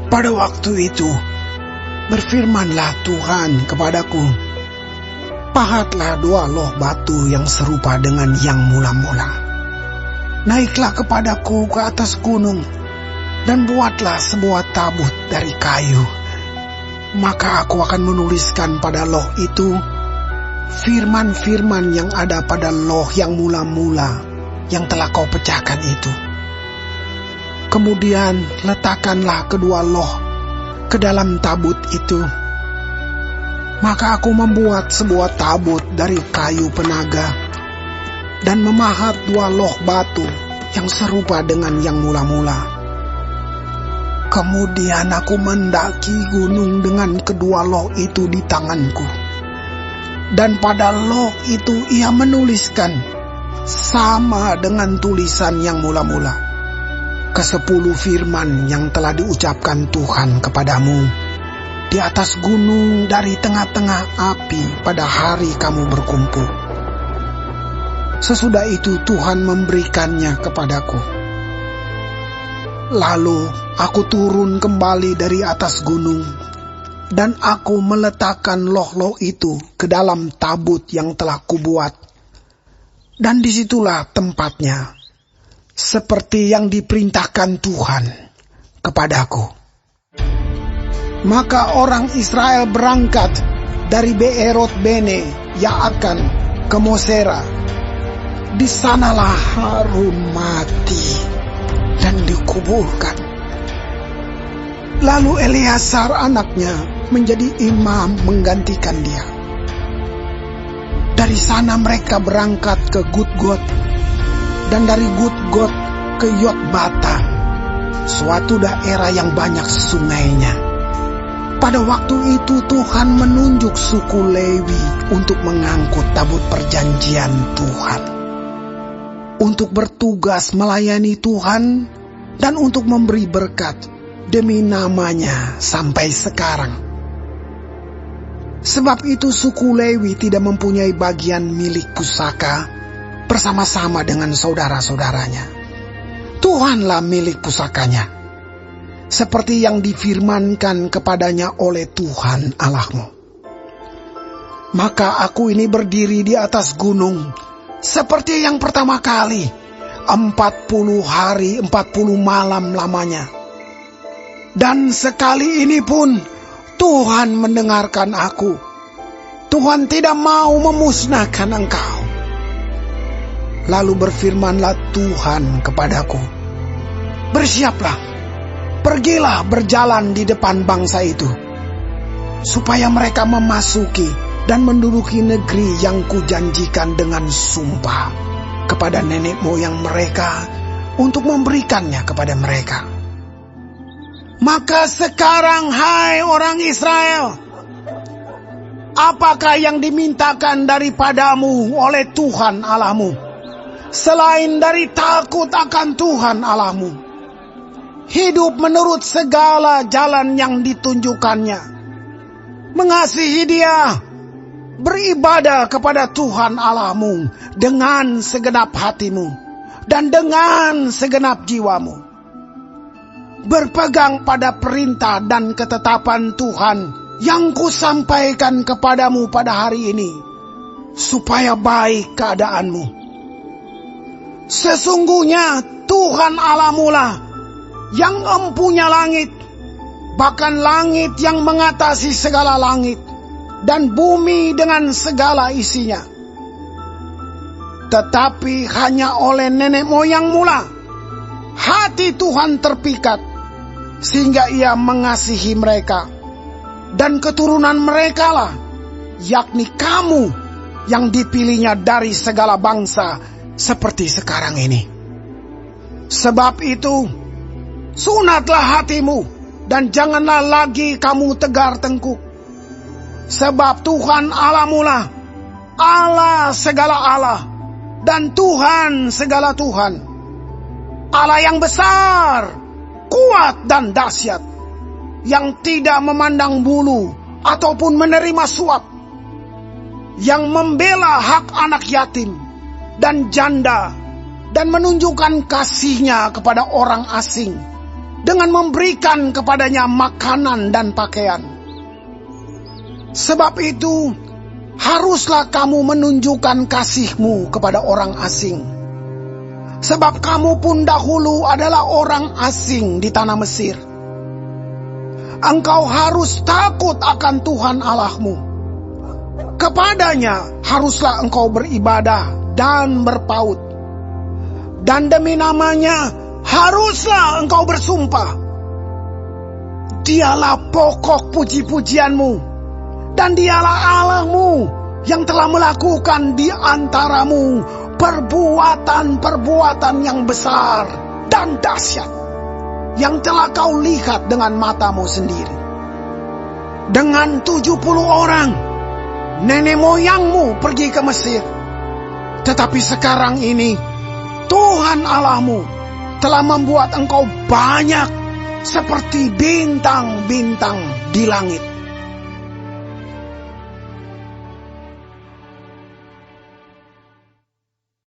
Pada waktu itu, berfirmanlah Tuhan kepadaku, pahatlah 2 loh batu yang serupa dengan yang mula-mula. Naiklah kepadaku ke atas gunung, dan buatlah sebuah tabut dari kayu. Maka aku akan menuliskan pada loh itu firman-firman yang ada pada loh yang mula-mula yang telah kau pecahkan itu. Kemudian letakkanlah kedua loh ke dalam tabut itu. Maka aku membuat sebuah tabut dari kayu penaga dan memahat 2 loh batu yang serupa dengan yang mula-mula. Kemudian aku mendaki gunung dengan kedua loh itu di tanganku. Dan pada loh itu ia menuliskan sama dengan tulisan yang mula-mula ke-10 firman yang telah diucapkan Tuhan kepadamu di atas gunung dari tengah-tengah api pada hari kamu berkumpul. Sesudah itu Tuhan memberikannya kepadaku. Lalu aku turun kembali dari atas gunung, dan aku meletakkan loh-loh itu ke dalam tabut yang telah kubuat. Dan disitulah tempatnya, seperti yang diperintahkan Tuhan kepadaku. Maka orang Israel berangkat dari Beerot Bene Yaakan ke Mosera. Di sanalah Harun mati dan dikuburkan. Lalu Eleazar anaknya menjadi imam menggantikan dia. Dari sana mereka berangkat ke Gudgot, dan dari Gudgot ke Yotbata, suatu daerah yang banyak sungainya. Pada waktu itu Tuhan menunjuk suku Lewi untuk mengangkut tabut perjanjian Tuhan, untuk bertugas melayani Tuhan dan untuk memberi berkat demi namanya sampai sekarang. Sebab itu suku Lewi tidak mempunyai bagian milik pusaka bersama-sama dengan saudara-saudaranya. Tuhanlah milik pusakanya, seperti yang difirmankan kepadanya oleh Tuhan Allahmu. Maka aku ini berdiri di atas gunung, seperti yang pertama kali, 40 hari 40 malam lamanya. Dan sekali ini pun Tuhan mendengarkan aku. Tuhan tidak mau memusnahkan engkau. Lalu berfirmanlah Tuhan kepadaku, bersiaplah, pergilah berjalan di depan bangsa itu, supaya mereka memasuki dan menduduki negeri yang kujanjikan dengan sumpah kepada nenek moyang mereka untuk memberikannya kepada mereka. Maka sekarang, hai orang Israel, apakah yang dimintakan daripadamu oleh Tuhan Allahmu, selain dari takut akan Tuhan Allahmu, hidup menurut segala jalan yang ditunjukkannya, mengasihi Dia, beribadah kepada Tuhan Allahmu dengan segenap hatimu dan dengan segenap jiwamu, berpegang pada perintah dan ketetapan Tuhan yang kusampaikan kepadamu pada hari ini, supaya baik keadaanmu. Sesungguhnya Tuhan Allahmu lah yang empunya langit, bahkan langit yang mengatasi segala langit, dan bumi dengan segala isinya. Tetapi hanya oleh nenek moyang mula hati Tuhan terpikat, sehingga Ia mengasihi mereka, dan keturunan mereka lah, yakni kamu yang dipilihnya dari segala bangsa seperti sekarang ini. Sebab itu, sunatlah hatimu, dan janganlah lagi kamu tegar tengkuk. Sebab Tuhan Allahmu lah Allah segala Allah, dan Tuhan segala Tuhan, Allah yang besar, kuat dan dahsyat, yang tidak memandang bulu ataupun menerima suap, yang membela hak anak yatim dan janda, dan menunjukkan kasih-Nya kepada orang asing, dengan memberikan kepadanya makanan dan pakaian. Sebab itu, haruslah kamu menunjukkan kasihmu kepada orang asing. Sebab kamu pun dahulu adalah orang asing di tanah Mesir. Engkau harus takut akan Tuhan Allahmu. Kepadanya haruslah engkau beribadah dan berpaut. Dan demi namanya haruslah engkau bersumpah. Dialah pokok puji-pujianmu, dan dialah Allahmu yang telah melakukan di antaramu perbuatan-perbuatan yang besar dan dahsyat, yang telah kau lihat dengan matamu sendiri. Dengan 70 orang, nenek moyangmu pergi ke Mesir. Tetapi sekarang ini, Tuhan Allahmu telah membuat engkau banyak seperti bintang-bintang di langit.